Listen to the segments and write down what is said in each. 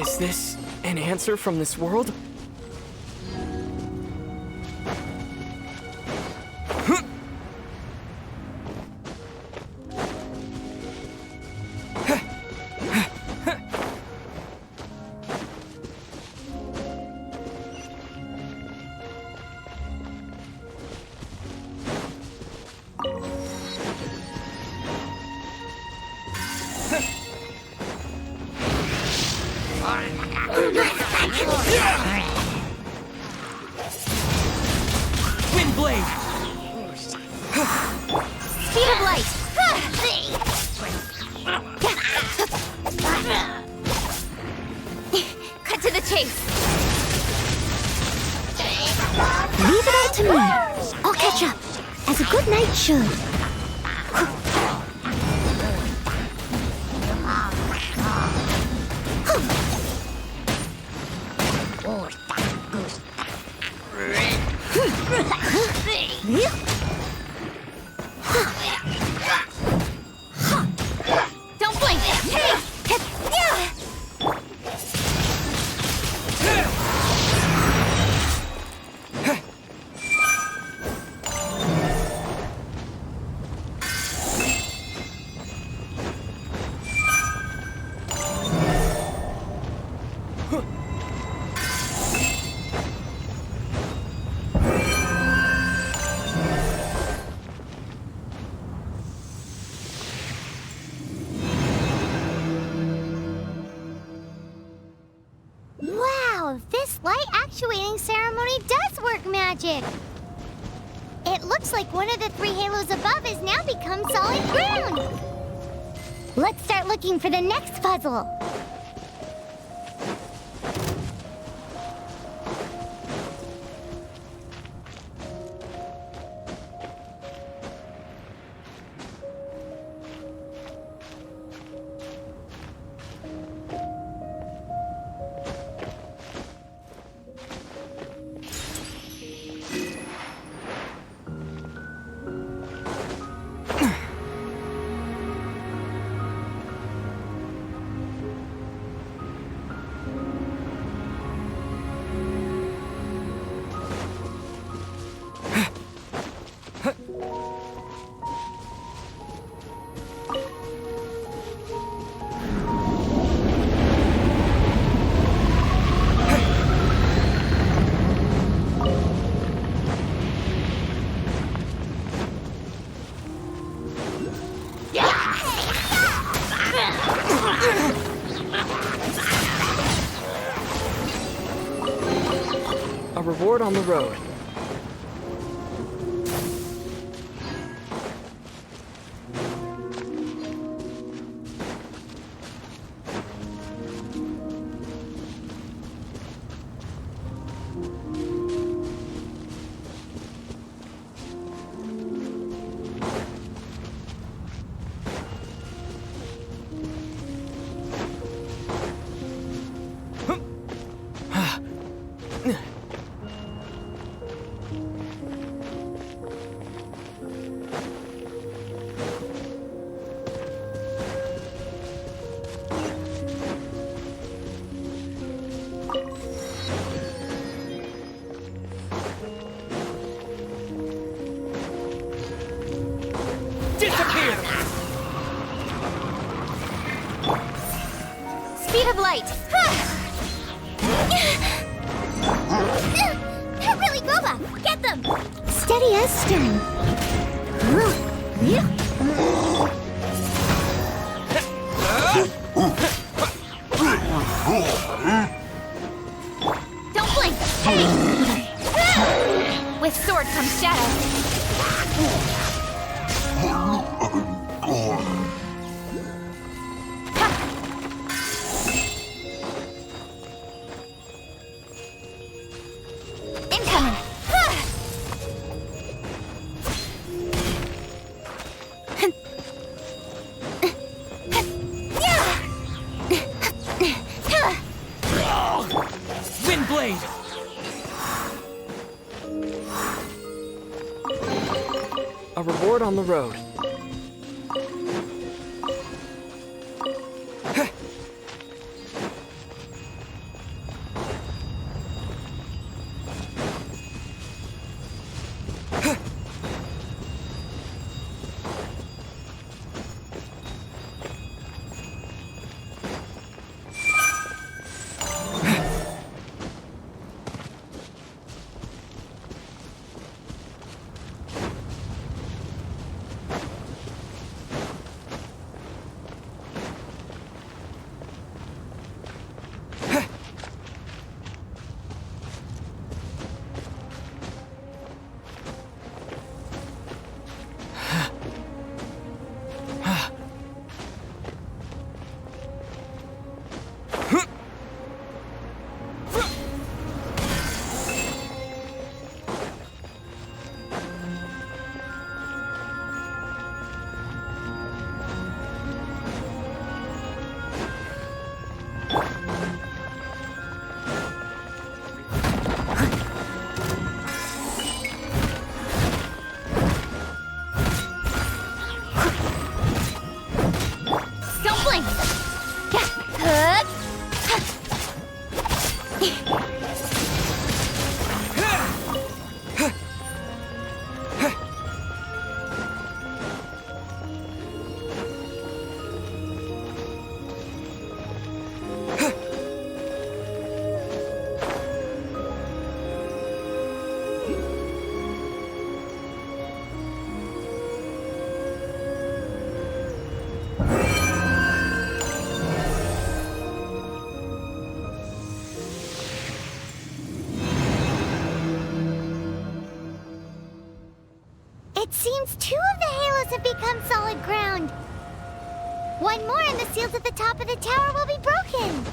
Is this an answer from this world? Wind blade! Speed of light! Cut to the chase! Leave it all to me. I'll catch up, as a good knight should. Don't blink! Wow, this light actuating ceremony does work magic! It looks like one of the three halos above has now become solid ground! Let's start looking for the next puzzle! A reward on the road. Speed of light! They're really boba! Get them! Steady as stone. Don't blink! Hey! With sword comes shadow. A reward on the road. It seems 2 of the halos have become solid ground. One more and the seals at the top of the tower will be broken.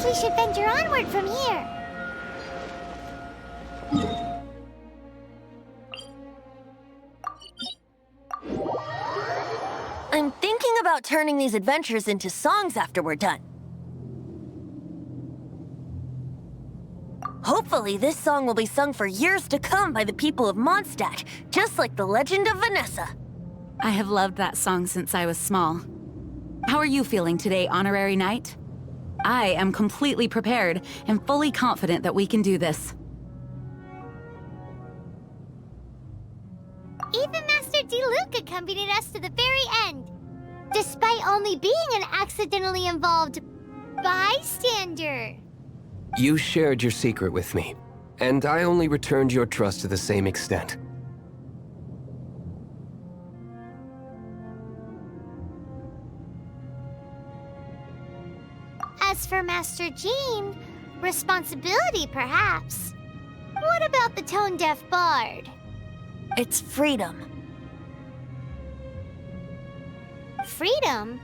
We should venture onward from here. I'm thinking about turning these adventures into songs after we're done. Hopefully, this song will be sung for years to come by the people of Mondstadt, just like the legend of Vanessa. I have loved that song since I was small. How are you feeling today, Honorary Knight? I am completely prepared and fully confident that we can do this. Even Master D-Luke accompanied us to the very end, despite only being an accidentally involved bystander. You shared your secret with me, and I only returned your trust to the same extent. As for Master Jean, responsibility perhaps. What about the tone-deaf bard? It's freedom. Freedom?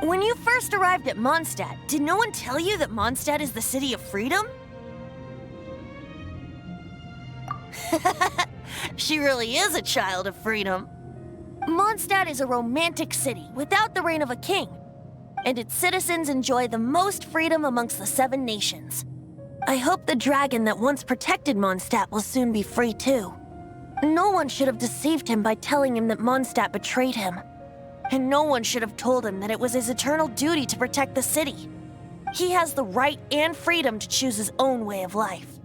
When you first arrived at Mondstadt, did no one tell you that Mondstadt is the city of freedom? She really is a child of freedom. Mondstadt is a romantic city without the reign of a king, and its citizens enjoy the most freedom amongst the 7 nations. I hope the dragon that once protected Mondstadt will soon be free too. No one should have deceived him by telling him that Mondstadt betrayed him. And no one should have told him that it was his eternal duty to protect the city. He has the right and freedom to choose his own way of life.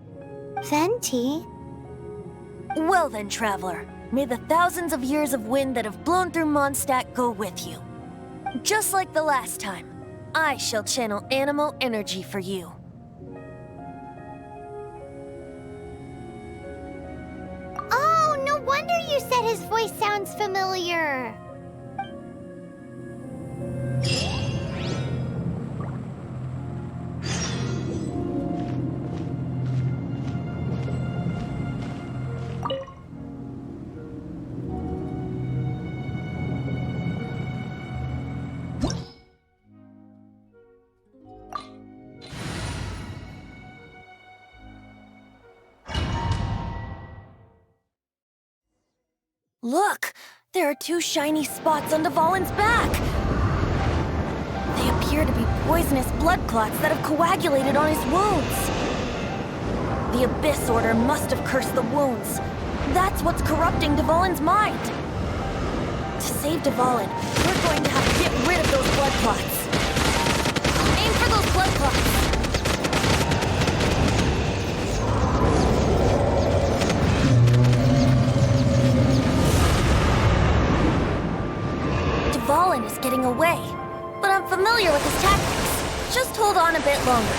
Venti? Well then, traveler, may the thousands of years of wind that have blown through Mondstadt go with you. Just like the last time, I shall channel animal energy for you. Oh, no wonder you said his voice sounds familiar. Look! There are two shiny spots on Dvalin's back! They appear to be poisonous blood clots that have coagulated on his wounds. The Abyss Order must have cursed the wounds. That's what's corrupting Dvalin's mind. To save Dvalin, we're going to have to get rid of those blood clots. Aim for those blood clots. Dvalin is getting away, but I'm familiar with his tactics. Just hold on a bit longer.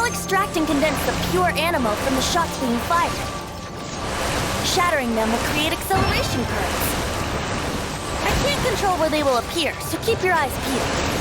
Extract and condense the pure animo from the shots being fired. Shattering them will create acceleration currents. I can't control where they will appear, so keep your eyes peeled.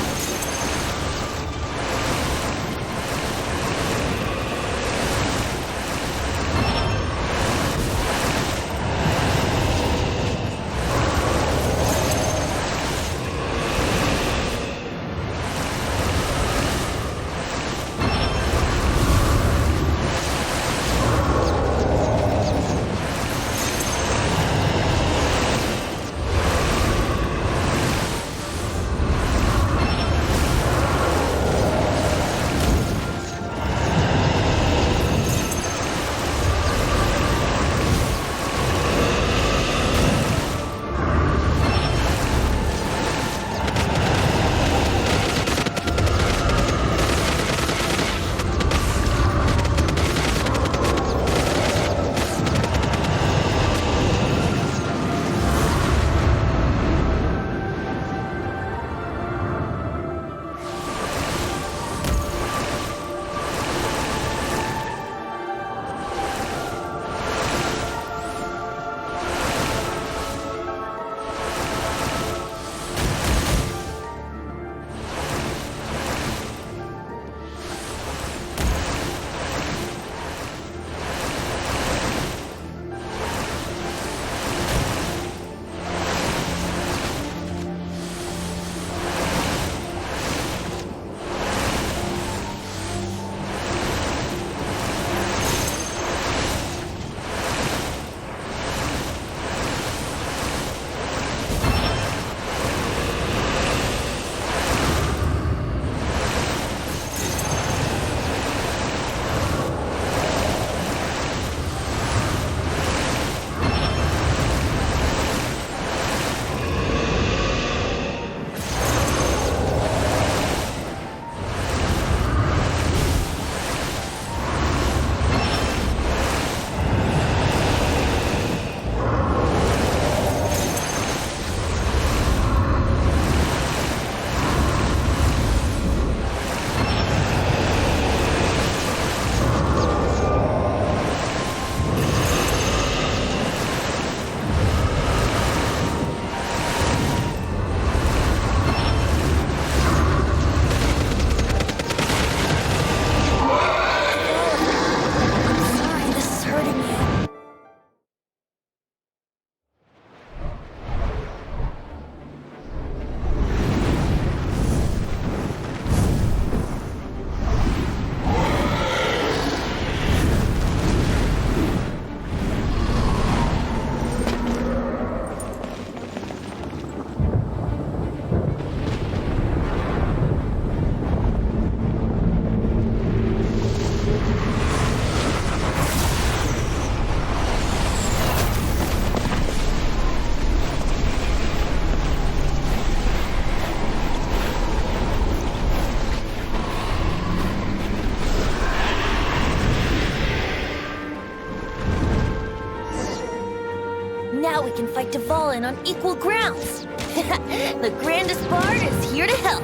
Now we can fight Dvalin on equal grounds. The grandest bard is here to help.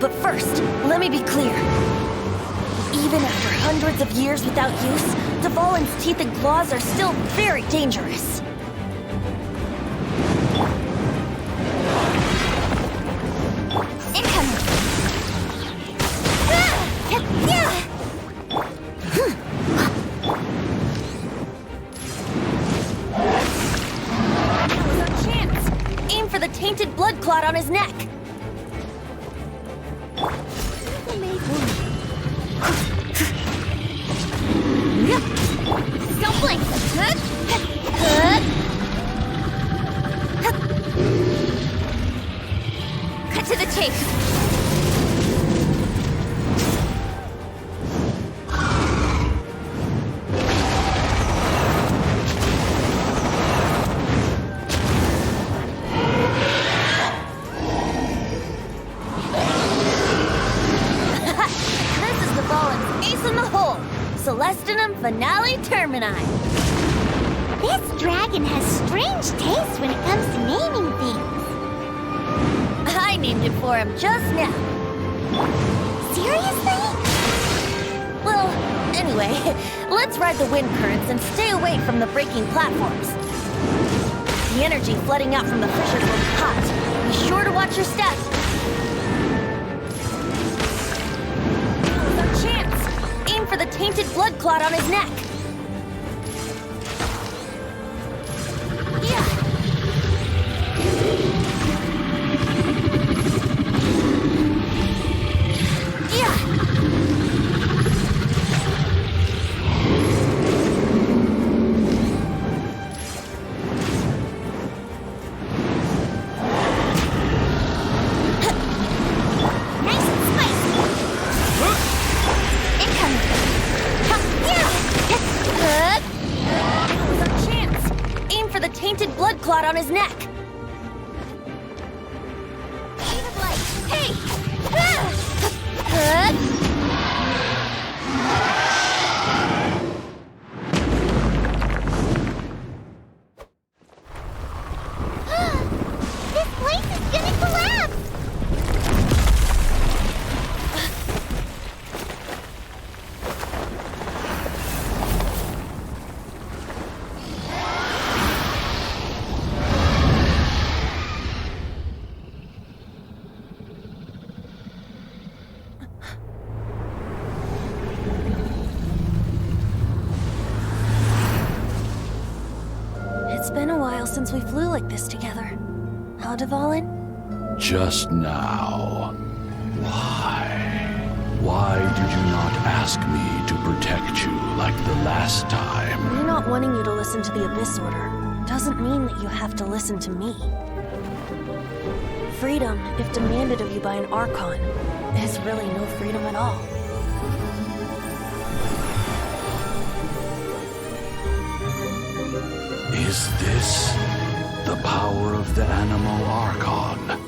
But first, let me be clear. Even after hundreds of years without use, Dvalin's teeth and claws are still very dangerous. Incoming! Now's our chance! Aim for the tainted blood clot on his neck! Don't blink! Cut to the chase! This is Dvalin's ace in the hole! Celestinum Finale Termini! This dragon has strange taste when it comes to naming things. I named it for him just now. Seriously? Well, anyway, let's ride the wind currents and stay away from the breaking platforms. The energy flooding out from the fissures will be hot. Be sure to watch your step. Now's our chance. Aim for the tainted blood clot on his neck. Yeah. Blood clot on his neck. Hey! This place is gonna collapse! It's been a while since we flew like this together. Huh, Dvalin? Just now. Why? Why did you not ask me to protect you like the last time? Me not wanting you to listen to the Abyss Order doesn't mean that you have to listen to me. Freedom, if demanded of you by an Archon, is really no freedom at all. Is this the power of the Animal Archon?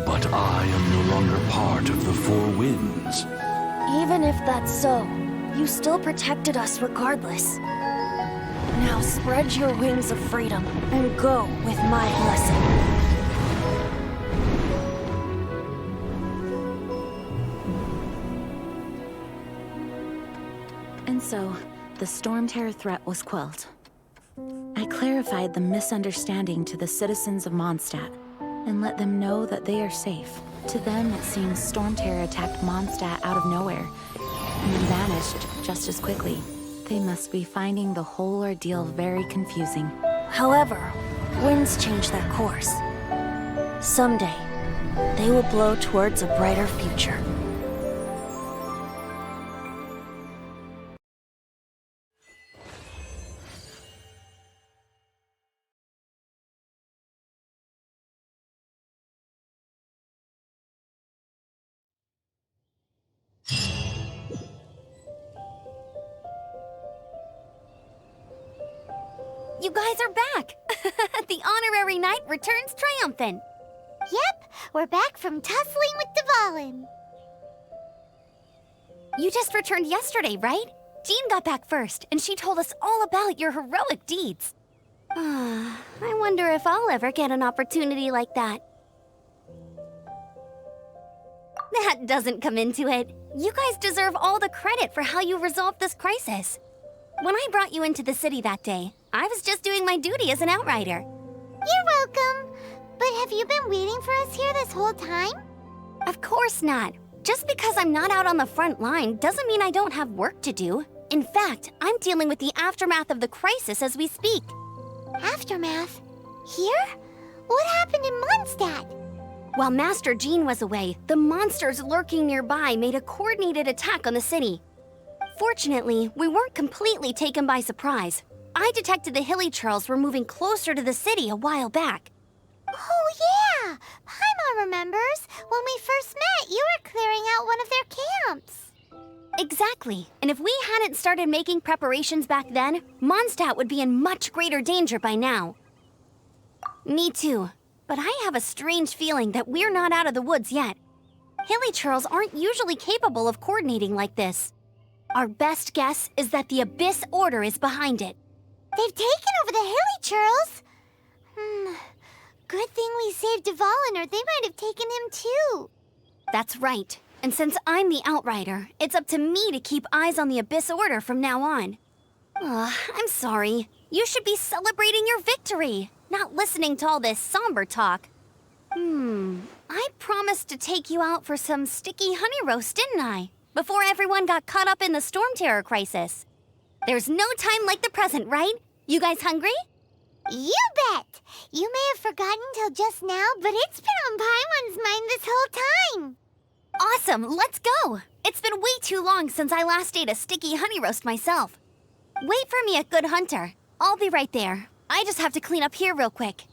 But I am no longer part of the Four Winds. Even if that's so, you still protected us regardless. Now spread your wings of freedom and go with my blessing. And so, the Storm Terror threat was quelled. I clarified the misunderstanding to the citizens of Mondstadt and let them know that they are safe. To them, it seems Storm Terror attacked Mondstadt out of nowhere and then vanished just as quickly. They must be finding the whole ordeal very confusing. However, winds change their course. Someday, they will blow towards a brighter future. You guys are back! The honorary knight returns triumphant. Yep, we're back from tussling with Dvalin. You just returned yesterday, right? Jean got back first, and she told us all about your heroic deeds. I wonder if I'll ever get an opportunity like that. That doesn't come into it. You guys deserve all the credit for how you resolved this crisis. When I brought you into the city that day, I was just doing my duty as an outrider. You're welcome. But have you been waiting for us here this whole time? Of course not. Just because I'm not out on the front line doesn't mean I don't have work to do. In fact, I'm dealing with the aftermath of the crisis as we speak. Aftermath? Here? What happened in Mondstadt? While Master Jean was away, the monsters lurking nearby made a coordinated attack on the city. Fortunately, we weren't completely taken by surprise. I detected the Hilly Churls were moving closer to the city a while back. Oh yeah! Paimon remembers. When we first met, you were clearing out one of their camps. Exactly. And if we hadn't started making preparations back then, Mondstadt would be in much greater danger by now. Me too. But I have a strange feeling that we're not out of the woods yet. Hilly Churls aren't usually capable of coordinating like this. Our best guess is that the Abyss Order is behind it. They've taken over the Hilly Churls? Good thing we saved Dvalin, or they might have taken him too. That's right. And since I'm the Outrider, it's up to me to keep eyes on the Abyss Order from now on. I'm sorry. You should be celebrating your victory, not listening to all this somber talk. I promised to take you out for some sticky honey roast, didn't I? Before everyone got caught up in the Storm Terror crisis. There's no time like the present, right? You guys hungry? You bet! You may have forgotten till just now, but it's been on Paimon's mind this whole time. Awesome, let's go! It's been way too long since I last ate a sticky honey roast myself. Wait for me at Good Hunter. I'll be right there. I just have to clean up here real quick.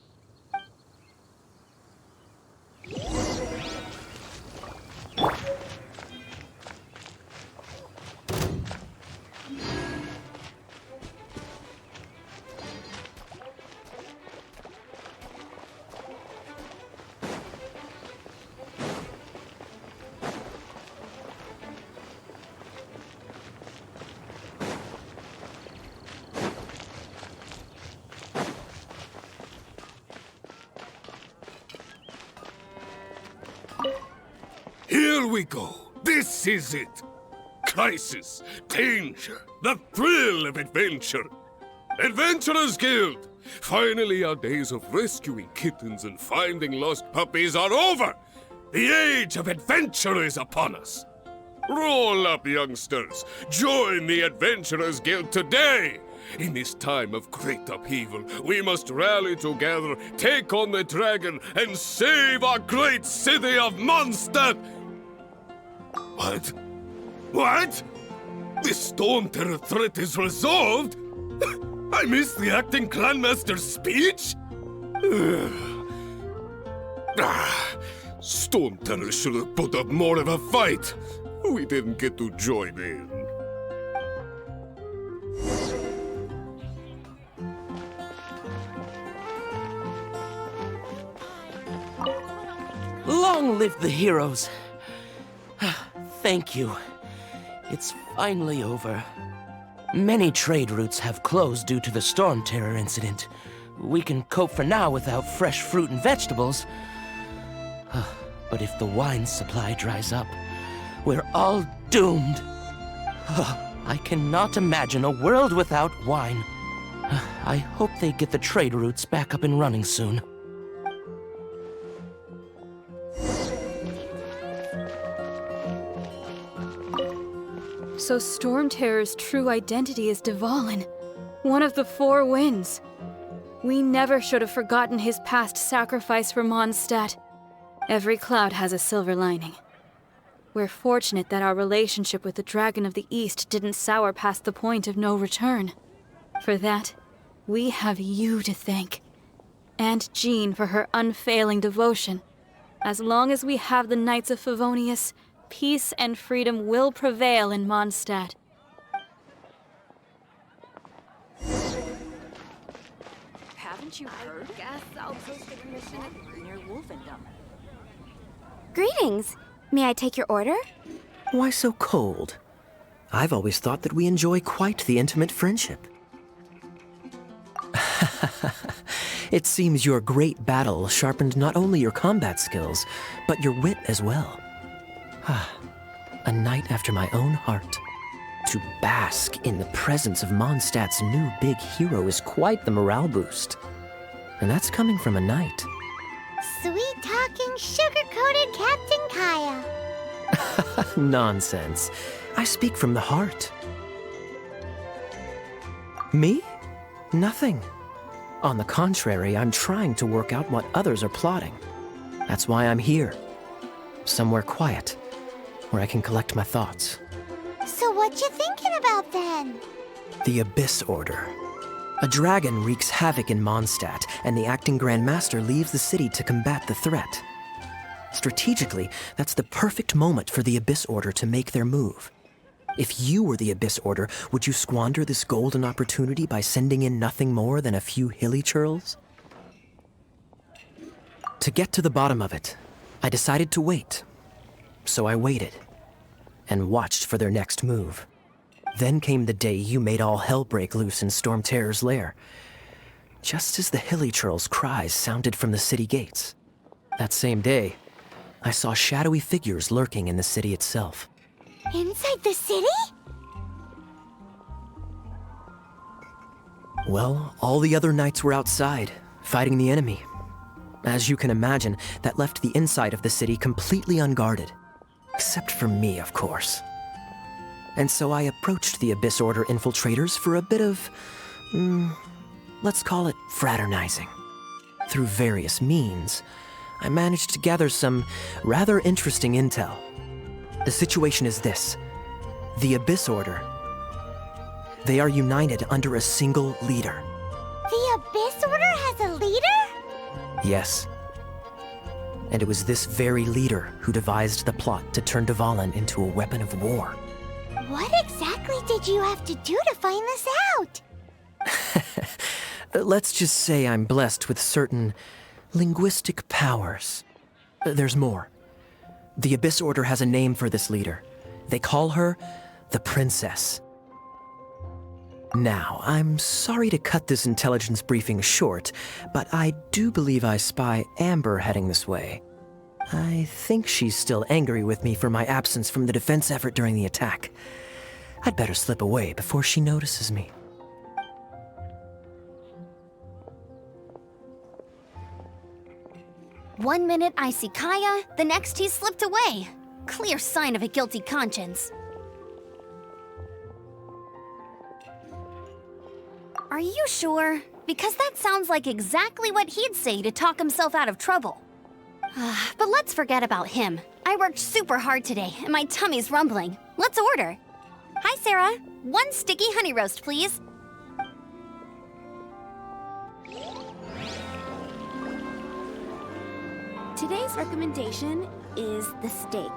Here we go. This is it. Crisis, danger, the thrill of adventure. Adventurers Guild! Finally, our days of rescuing kittens and finding lost puppies are over. The age of adventure is upon us. Roll up, youngsters. Join the Adventurers Guild today. In this time of great upheaval, we must rally together, take on the dragon, and save our great city of Mondstadt! What? What? The Storm Terror threat is resolved? I missed the acting clanmaster's speech? Storm Terror should have put up more of a fight. We didn't get to join in. Long live the heroes. Thank you. It's finally over. Many trade routes have closed due to the Storm Terror incident. We can cope for now without fresh fruit and vegetables. But if the wine supply dries up, we're all doomed. I cannot imagine a world without wine. I hope they get the trade routes back up and running soon. So Storm Terror's true identity is Dvalin, one of the Four Winds. We never should have forgotten his past sacrifice for Mondstadt. Every cloud has a silver lining. We're fortunate that our relationship with the Dragon of the East didn't sour past the point of no return. For that, we have you to thank. And Jean for her unfailing devotion. As long as we have the Knights of Favonius, peace and freedom will prevail in Mondstadt. Haven't you heard? Guess I'll post a mission near Wolfendom. Greetings. May I take your order? Why so cold? I've always thought that we enjoy quite the intimate friendship. It seems your great battle sharpened not only your combat skills, but your wit as well. A knight after my own heart. To bask in the presence of Mondstadt's new big hero is quite the morale boost. And that's coming from a knight. Sweet-talking, sugar-coated Captain Kaya. Nonsense. I speak from the heart. Me? Nothing. On the contrary, I'm trying to work out what others are plotting. That's why I'm here. Somewhere quiet, where I can collect my thoughts. So what you thinking about then? The Abyss Order. A dragon wreaks havoc in Mondstadt, and the acting Grand Master leaves the city to combat the threat. Strategically, that's the perfect moment for the Abyss Order to make their move. If you were the Abyss Order, would you squander this golden opportunity by sending in nothing more than a few hilly churls? To get to the bottom of it, I decided to wait. So I waited, and watched for their next move. Then came the day you made all hell break loose in Storm Terror's lair, just as the hilly churls' cries sounded from the city gates. That same day, I saw shadowy figures lurking in the city itself. Inside the city? Well, all the other knights were outside, fighting the enemy. As you can imagine, that left the inside of the city completely unguarded. Except for me, of course. And so I approached the Abyss Order infiltrators for a bit of, let's call it fraternizing. Through various means, I managed to gather some rather interesting intel. The situation is this. The Abyss Order. They are united under a single leader. The Abyss Order has a leader? Yes. And it was this very leader who devised the plot to turn Dvalin into a weapon of war. What exactly did you have to do to find this out? Let's just say I'm blessed with certain linguistic powers. There's more. The Abyss Order has a name for this leader. They call her the Princess. Now, I'm sorry to cut this intelligence briefing short, but I do believe I spy Amber heading this way. I think she's still angry with me for my absence from the defense effort during the attack. I'd better slip away before she notices me. One minute I see Kaya, the next he's slipped away. Clear sign of a guilty conscience. Are you sure? Because that sounds like exactly what he'd say to talk himself out of trouble. But let's forget about him. I worked super hard today, and my tummy's rumbling. Let's order. Hi, Sarah. 1 sticky honey roast, please. Today's recommendation is the steak.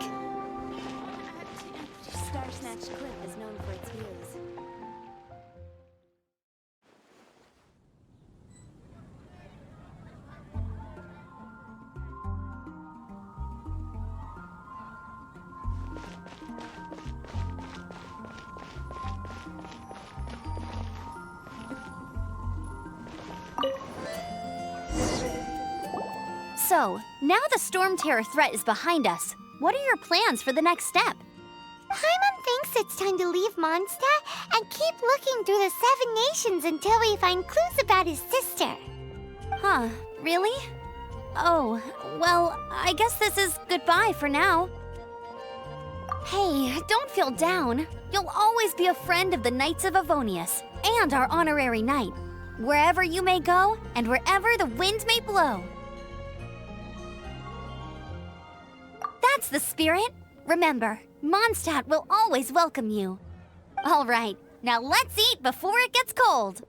Star Snatch Cliff is known for its views. So, now the Storm Terror threat is behind us. What are your plans for the next step? Paimon thinks it's time to leave Mondstadt and keep looking through the 7 nations until we find clues about his sister. Huh, really? Oh, well, I guess this is goodbye for now. Hey, don't feel down. You'll always be a friend of the Knights of Avonius and our honorary knight, wherever you may go and wherever the wind may blow. That's the spirit. Remember, Mondstadt will always welcome you. All right, now let's eat before it gets cold.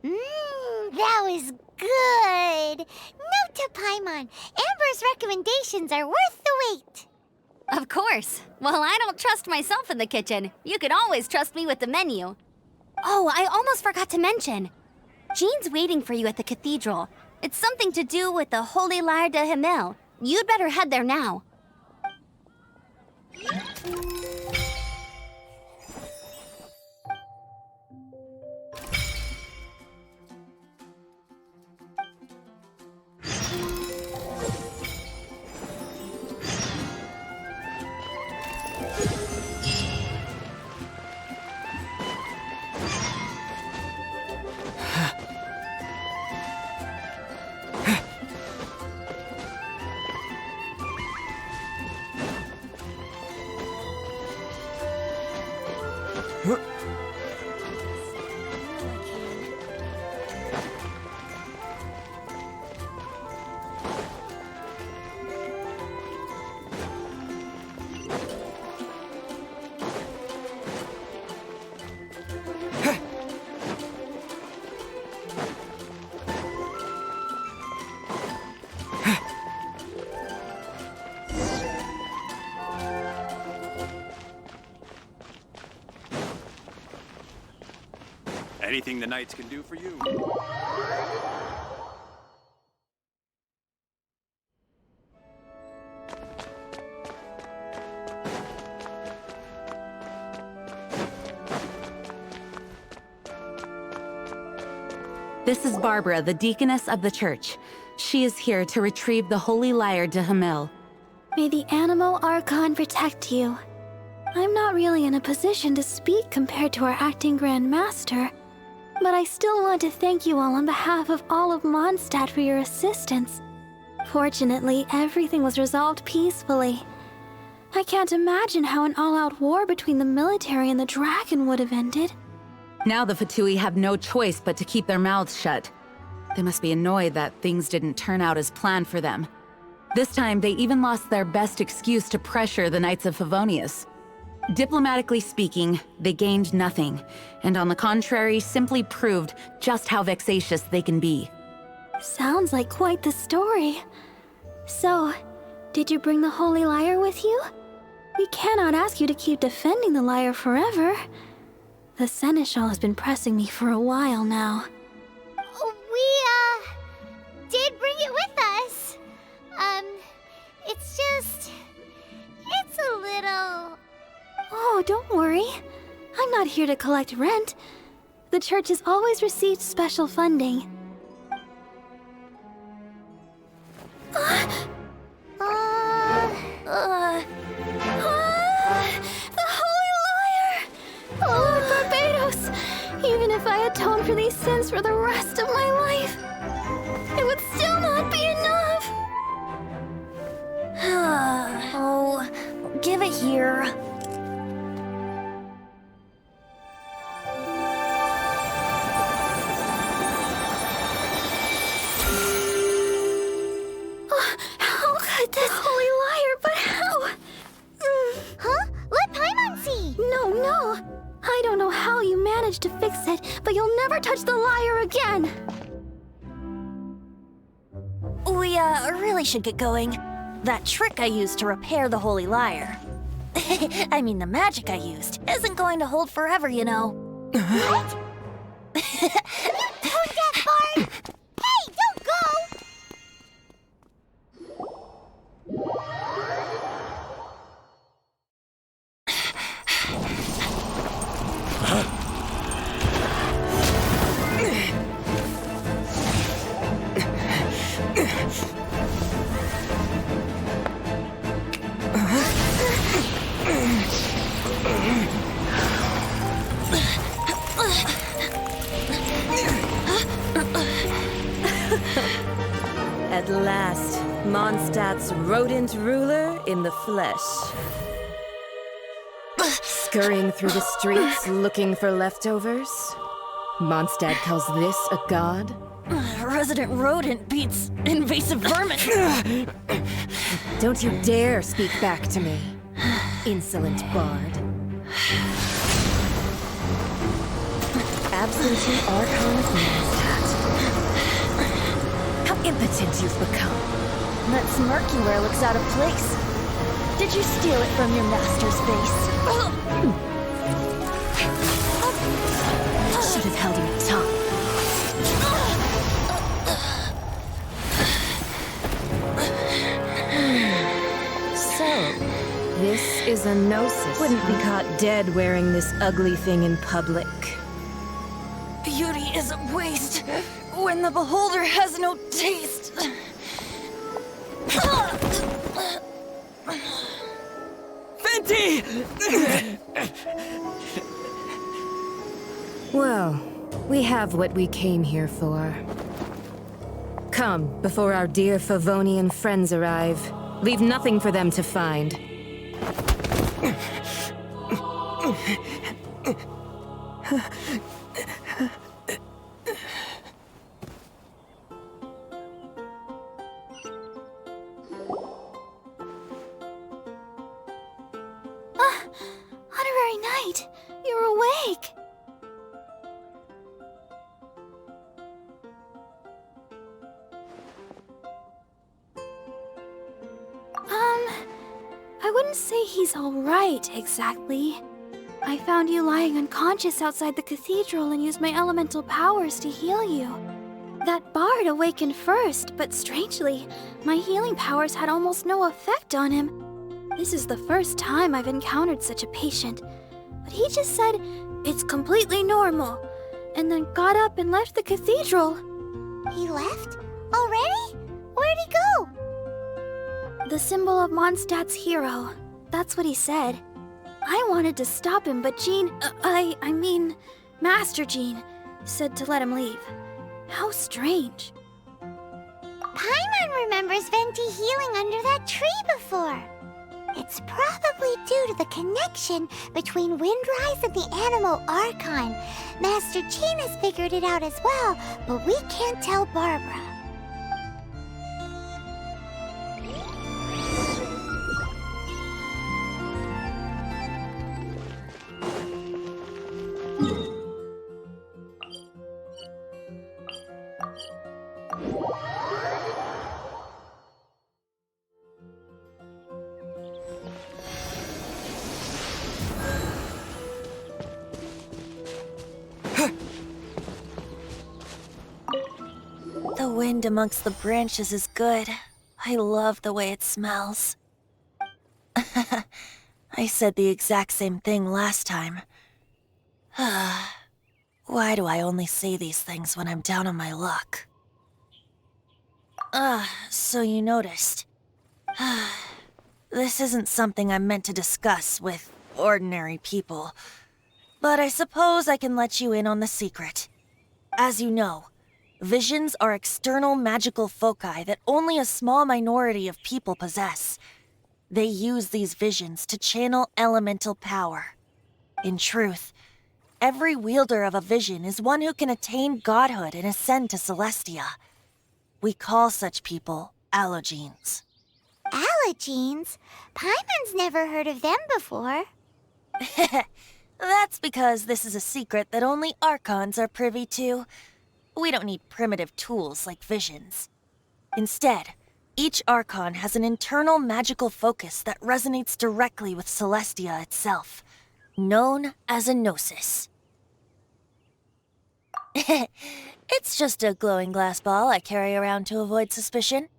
That was good. Note to Paimon, Amber's recommendations are worth the wait. Of course. Well, I don't trust myself in the kitchen. You can always trust me with the menu. Oh, I almost forgot to mention. Jean's waiting for you at the cathedral. It's something to do with the Holy Lyre de Himmel. You'd better head there now. Anything the Knights can do for you? This is Barbara, the deaconess of the church. She is here to retrieve the holy lyre de Hamil. May the Animo Archon protect you. I'm not really in a position to speak compared to our acting Grand Master, but I still want to thank you all on behalf of all of Mondstadt for your assistance. Fortunately, everything was resolved peacefully. I can't imagine how an all-out war between the military and the dragon would have ended. Now the Fatui have no choice but to keep their mouths shut. They must be annoyed that things didn't turn out as planned for them. This time, they even lost their best excuse to pressure the Knights of Favonius. Diplomatically speaking, they gained nothing, and on the contrary, simply proved just how vexatious they can be. Sounds like quite the story. So, did you bring the holy lyre with you? We cannot ask you to keep defending the lyre forever. The Seneschal has been pressing me for a while now. We, did bring it with us. It's a little... Oh, don't worry. I'm not here to collect rent. The church has always received special funding. The Holy Lyre! Oh, Lord Barbados! Even if I atone for these sins for the rest of my life, it would still not be enough! Oh, give it here. How could this holy lyre, but how? Huh? Let Paimon see! No. I don't know how you managed to fix it, but you'll never touch the lyre again! We, really should get going. That trick I used to repair the holy lyre. I mean, the magic I used isn't going to hold forever, you know. What? Tone deaf, Bard! Hey, don't go! At last, Mondstadt's rodent ruler in the flesh. Scurrying through the streets looking for leftovers? Mondstadt calls this a god? Resident rodent beats invasive vermin. Don't you dare speak back to me, insolent bard. Absentee Archon of Mondstadt. How impotent you've become. That smirk you wear looks out of place. Did you steal it from your master's base? Should have held your tongue. So, this is a gnosis. Wouldn't be caught dead wearing this ugly thing in public. Beauty is a waste when the beholder has no taste. Fenty! Well, we have what we came here for. Come, before our dear Favonian friends arrive. Leave nothing for them to find. Honorary Knight, you're awake. I wouldn't say he's all right, exactly. I found you lying unconscious outside the cathedral and used my elemental powers to heal you. That bard awakened first, but strangely, my healing powers had almost no effect on him. This is the first time I've encountered such a patient, but he just said, "It's completely normal," and then got up and left the cathedral. He left? Already? Where'd he go? The symbol of Mondstadt's hero. That's what he said. I wanted to stop him, but Master Jean, said to let him leave. How strange. Paimon remembers Venti healing under that tree before. It's probably due to the connection between Windrise and the Animo Archon. Master Jean has figured it out as well, but we can't tell Barbara. The wind amongst the branches is good. I love the way it smells. I said the exact same thing last time. Why do I only say these things when I'm down on my luck? So you noticed. This isn't something I'm meant to discuss with ordinary people, but I suppose I can let you in on the secret. As you know, visions are external magical foci that only a small minority of people possess. They use these visions to channel elemental power. In truth, every wielder of a vision is one who can attain godhood and ascend to Celestia. We call such people allogenes. Allogenes? Paimon's never heard of them before. That's because this is a secret that only Archons are privy to. We don't need primitive tools like visions. Instead, each Archon has an internal magical focus that resonates directly with Celestia itself, known as a gnosis. It's just a glowing glass ball I carry around to avoid suspicion.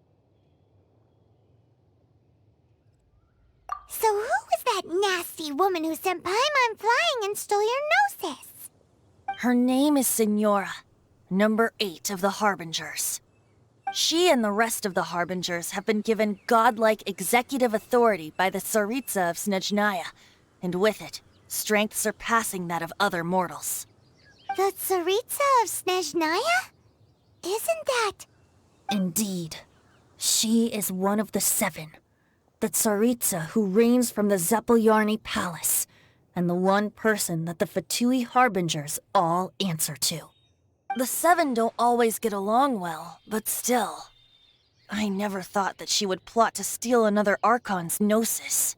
So who was that nasty woman who sent Paimon flying and stole your gnosis? Her name is Signora, number 8 of the Harbingers. She and the rest of the Harbingers have been given godlike executive authority by the Tsaritsa of Snezhnaya, and with it, strength surpassing that of other mortals. The Tsaritsa of Snezhnaya? Isn't that... Indeed. She is one of the 7. The Tsaritsa who reigns from the Zeppeljärni Palace, and the one person that the Fatui Harbingers all answer to. The 7 don't always get along well, but still. I never thought that she would plot to steal another Archon's gnosis.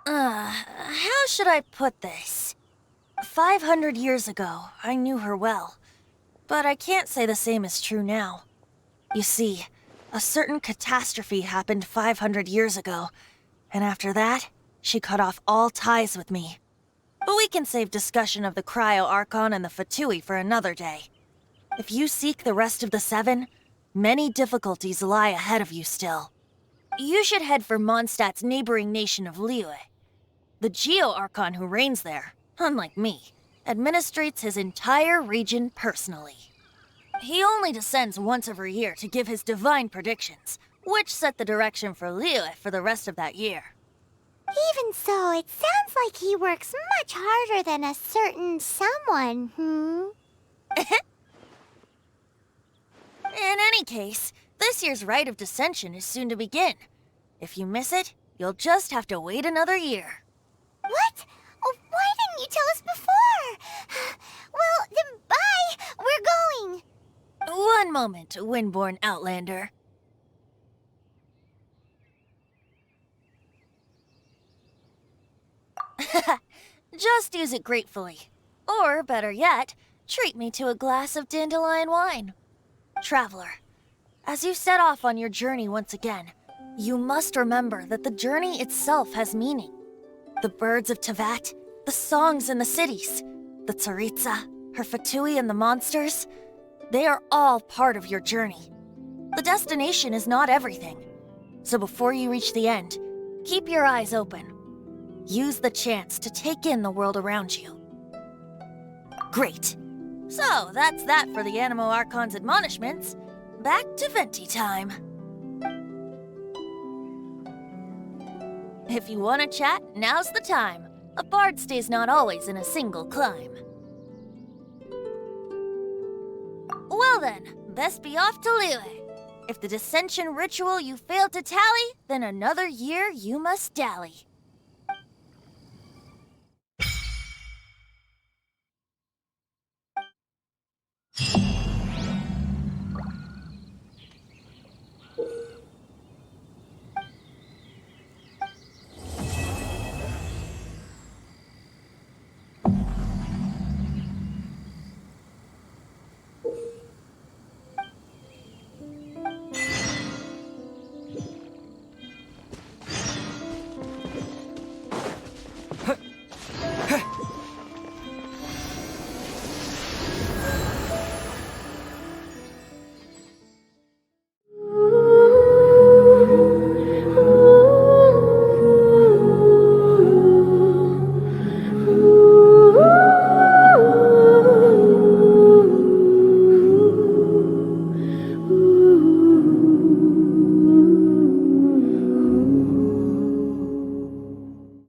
How should I put this? 500 years ago, I knew her well. But I can't say the same is true now. You see, a certain catastrophe happened 500 years ago, and after that, she cut off all ties with me. But we can save discussion of the Cryo Archon and the Fatui for another day. If you seek the rest of the 7, many difficulties lie ahead of you still. You should head for Mondstadt's neighboring nation of Liyue. The Geo Archon who reigns there, unlike me, administrates his entire region personally. He only descends once every year to give his divine predictions, which set the direction for Liyue for the rest of that year. Even so, it sounds like he works much harder than a certain someone, In any case, this year's Rite of Dissension is soon to begin. If you miss it, you'll just have to wait another year. What? Oh, why didn't you tell us before? Well, then bye! We're going! One moment, Windborn Outlander. Just use it gratefully. Or, better yet, treat me to a glass of dandelion wine. Traveler, as you set off on your journey once again, you must remember that the journey itself has meaning. The birds of Tevat, the songs in the cities, the Tsaritsa, her Fatui and the monsters, they are all part of your journey. The destination is not everything. So before you reach the end, keep your eyes open. Use the chance to take in the world around you. Great. So that's that for the Animo Archon's admonishments. Back to Venti time. If you want to chat, now's the time. A bard stays not always in a single clime. Well then, best be off to Liyue. If the dissension ritual you failed to tally, then another year you must dally.